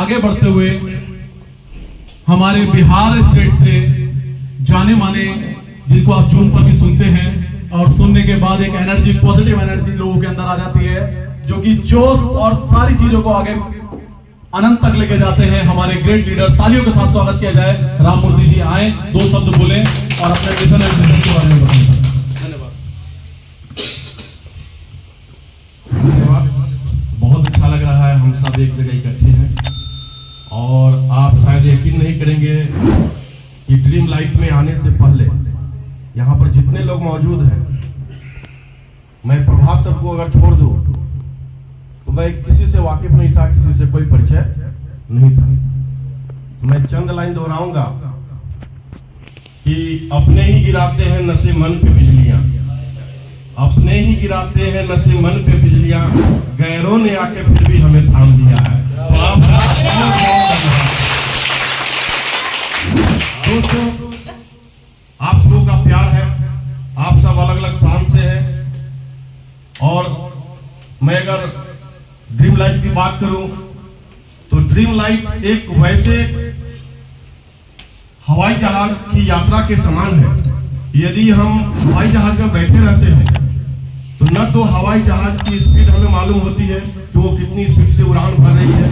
आगे बढ़ते हुए हमारे बिहार स्टेट से जाने माने, जिनको आप जून पर भी सुनते हैं और सुनने के बाद एक एनर्जी, पॉजिटिव एनर्जी लोगों के अंदर आ जाती है, जो कि जोश और सारी चीजों को आगे अनंत तक लेके जाते हैं। हमारे ग्रेट लीडर, तालियों के साथ स्वागत किया जाए। राममूर्ति जी आए, 2 शब्द बोलें और अपने मिशन और विजन के बारे में बताएं। बहुत अच्छा लग रहा है, हम सब एक जगह इकट्ठे हैं और आप शायद यकीन नहीं करेंगे कि ड्रीम लाइट में आने से पहले यहाँ पर जितने लोग मौजूद हैं, मैं प्रभात सर को अगर छोड़ दूं तो मैं किसी से वाकिफ नहीं था, किसी से कोई परिचय नहीं था। तो मैं चंद लाइन दोहराऊंगा कि अपने ही गिराते हैं नशे मन पे बिजलियां, अपने ही गिराते हैं नशे मन पे बिजलियां, गैरों ने आके फिर भी हमें थाम दिया है। तो आप दोस्तों, आप सबों का प्यार है, आप सब अलग अलग प्रांत से हैं और मैं अगर ड्रीम लाइट की बात करूं तो ड्रीम लाइट एक वैसे हवाई जहाज की यात्रा के समान है। यदि हम हवाई जहाज में बैठे रहते हैं तो न तो हवाई जहाज की स्पीड हमें मालूम होती है कि वो कितनी स्पीड से उड़ान भर रही है,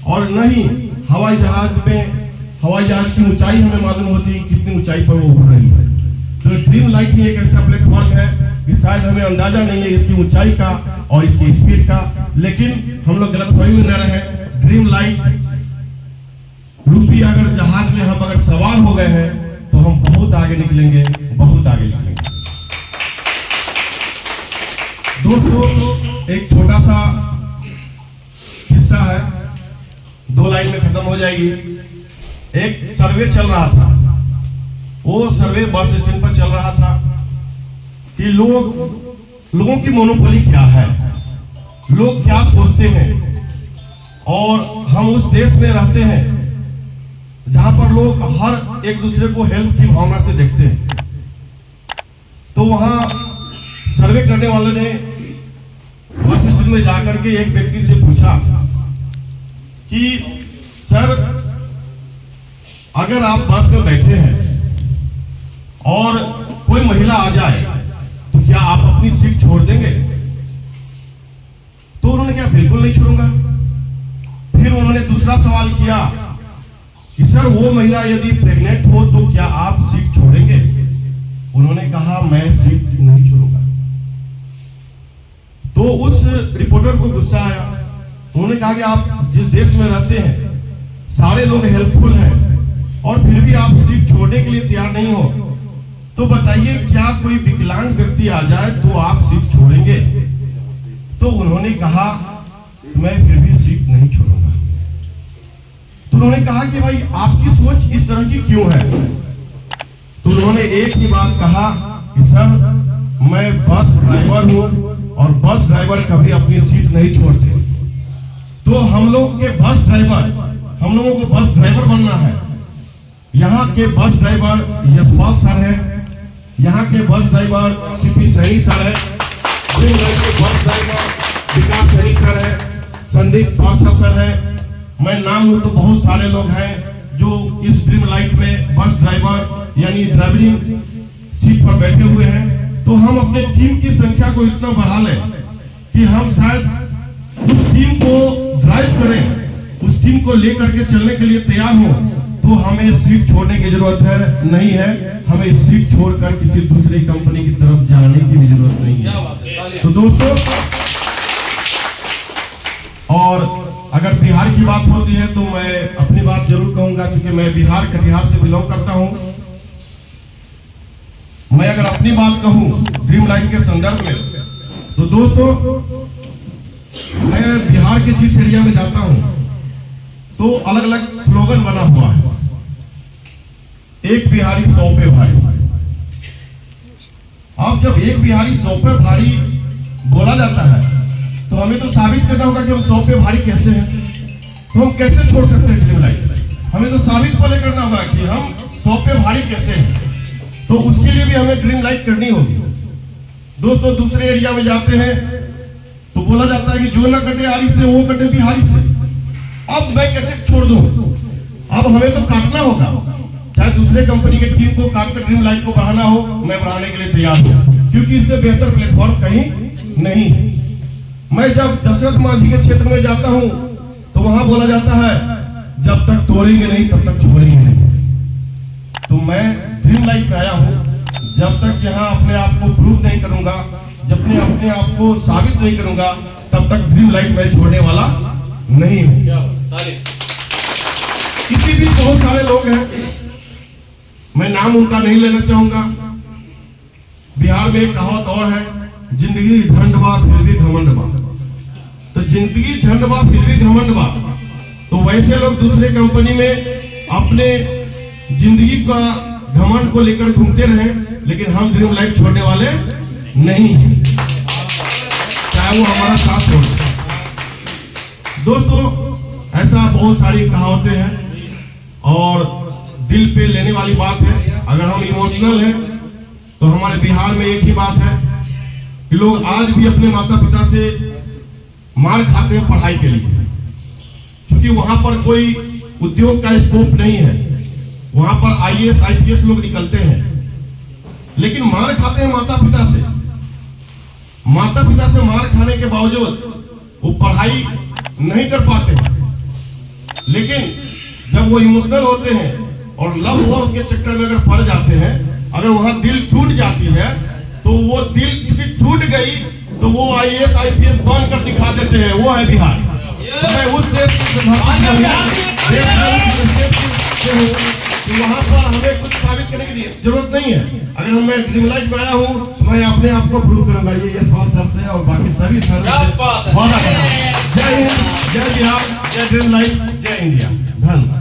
और न ही हवाई जहाज की ऊंचाई हमें मालूम होती है कितनी ऊंचाई पर वो उड़ रही है। तो ड्रीम लाइट ही एक ऐसा प्लेटफॉर्म है कि शायद हमें अंदाजा नहीं है इसकी ऊंचाई का और इसकी स्पीड का, लेकिन हम लोग गलतफहमी में न रहें। ड्रीम लाइट रूपी अगर जहाज में हम अगर सवार हो गए हैं तो हम बहुत आगे निकलेंगे, बहुत आगे निकलेंगे। दोस्तों, एक छोटा सा किस्सा है, 2 लाइन में खत्म हो जाएगी। एक सर्वे चल रहा था, वो सर्वे बस स्टैंड पर चल रहा था कि लोगों की मोनोपोली क्या है, लोग क्या सोचते हैं, और हम उस देश में रहते हैं जहां पर लोग हर एक दूसरे को हेल्प की भावना से देखते हैं। तो वहां सर्वे करने वाले ने बस स्टैंड में जाकर के एक व्यक्ति से पूछा कि सर, अगर आप बस में बैठे हैं और कोई महिला आ जाए तो क्या आप अपनी सीट छोड़ देंगे? तो उन्होंने कहा बिल्कुल नहीं छोड़ूंगा। फिर उन्होंने दूसरा सवाल किया कि सर, वो महिला यदि प्रेग्नेंट हो तो क्या आप सीट छोड़ेंगे? उन्होंने कहा मैं सीट नहीं छोड़ूंगा। तो उस रिपोर्टर को गुस्सा आया। उन्होंने कहा कि आप जिस देश में रहते हैं सारे लोग हेल्पफुल हैं और फिर भी आप सीट छोड़ने के लिए तैयार नहीं हो, तो बताइए क्या कोई विकलांग व्यक्ति आ जाए तो आप सीट छोड़ेंगे? तो उन्होंने कहा मैं फिर भी सीट नहीं छोड़ूंगा। तो उन्होंने कहा कि भाई आपकी सोच इस तरह की क्यों है? तो उन्होंने एक ही बात कहा कि सर, मैं बस ड्राइवर हूं और बस ड्राइवर कभी अपनी सीट नहीं छोड़ते। तो हम लोगों को बस ड्राइवर बनना है। यहाँ के बस ड्राइवर यशपाल सर है, यहाँ के bus driver CP Saini sir है, ड्रीम लाइट के बस ड्राइवर विकास सैनी सर है, संदीप पारसा सर है। मैं नाम लूं तो बहुत सारे लोग हैं जो इस ड्रीम लाइट में बस ड्राइवर यानी ड्राइविंग सीट पर बैठे हुए हैं। तो हम अपने टीम की संख्या को इतना बढ़ा लें कि हम शायद उस टीम को ड्राइव करें, उस टीम को लेकर के चलने के लिए तैयार हो। तो हमें सीट छोड़ने की जरूरत नहीं है, हमें सीट छोड़कर किसी दूसरी कंपनी की तरफ जाने की भी जरूरत नहीं है। तो दोस्तों, और अगर बिहार की बात होती है तो मैं अपनी बात जरूर कहूंगा, क्योंकि मैं बिहार कटिहार से बिलोंग करता हूं। मैं अगर अपनी बात कहूं ड्रीम लाइट के संदर्भ में, तो दोस्तों मैं बिहार के जिस एरिया में जाता हूं तो अलग अलग स्लोगन बना हुआ है, एक बिहारी 100 पे भारी। अब जब एक बिहारी 100 पे भारी बोला जाता है तो हमें तो साबित करना होगा कि हम 100 पे भारी कैसे हैं। तो हम कैसे छोड़ सकते हैं ड्रीम लाइट? हमें तो साबित पहले करना होगा कि हम 100 पे भारी कैसे हैं। तो उसके लिए भी हमें ड्रीम लाइट करनी होगी। दोस्तों, दूसरे एरिया में जाते हैं तो बोला जाता है कि जो ना कटे आरी से वो कटे बिहारी से। अब मैं कैसे छोड़ दूं? अब हमें तो काटना होगा, चाहे दूसरे कंपनी के टीम को काट कर ड्रीम लाइट को बढ़ाना हो, मैं बढ़ाने के लिए तैयार हूं, क्योंकि इससे बेहतर प्लेटफॉर्म कहीं नहीं है। मैं जब दशरथ मांझी के क्षेत्र में जाता हूं तो वहां बोला जाता है जब तक तोड़ेंगे नहीं तब तक छोड़ेंगे नहीं। तो मैं ड्रीम लाइट में आया हूं, जब तक यहां अपने आप को प्रूव नहीं करूंगा, जब तक अपने आप को साबित नहीं करूंगा, तब तक ड्रीम लाइट मैं छोड़ने वाला नहीं हूं। किसी भी बहुत सारे लोग हैं, मैं नाम उनका नहीं लेना चाहूंगा। बिहार में एक कहावत और है, जिंदगी झंडवा फिर भी घमंडवा। तो जिंदगी झंडवा फिर भी घमंडवा, तो वैसे लोग दूसरे कंपनी में अपने जिंदगी का घमंड को लेकर घूमते रहे, लेकिन हम ड्रीम लाइफ छोड़ने वाले नहीं हैं, चाहे वो हमारा साथ हो। दोस्तों, ऐसा बहुत सारी कहावतें हैं और दिल पे लेने वाली बात है। अगर हम इमोशनल हैं तो हमारे बिहार में एक ही बात है कि लोग आज भी अपने माता पिता से मार खाते हैं पढ़ाई के लिए, क्योंकि वहां पर कोई उद्योग का स्कोप नहीं है। वहां पर आईएएस आईपीएस लोग निकलते हैं, लेकिन मार खाते हैं माता पिता से। माता पिता से मार खाने के बावजूद वो पढ़ाई नहीं कर पाते हैं। लेकिन जब वो इमोशनल होते हैं और लव के चक्कर में अगर पड़ जाते हैं, अगर वहां दिल टूट जाती है, तो वो दिल चूंकि टूट गई तो वो आईएएस आईपीएस बन कर दिखा देते हैं। वो है बिहार। तो मैं उस देश तो वहां पर हमें कुछ साबित करने की जरूरत नहीं है। अगर मैं ड्रीम लाइट में आया हूं तो मैं अपने आप को प्रूव करूंगा, ये यशपाल सर से और बाकी सभी सर से वादा करता हूं। जय हिंद, जय बिहार, जय ड्रीम लाइट, जय इंडिया। धन्यवाद।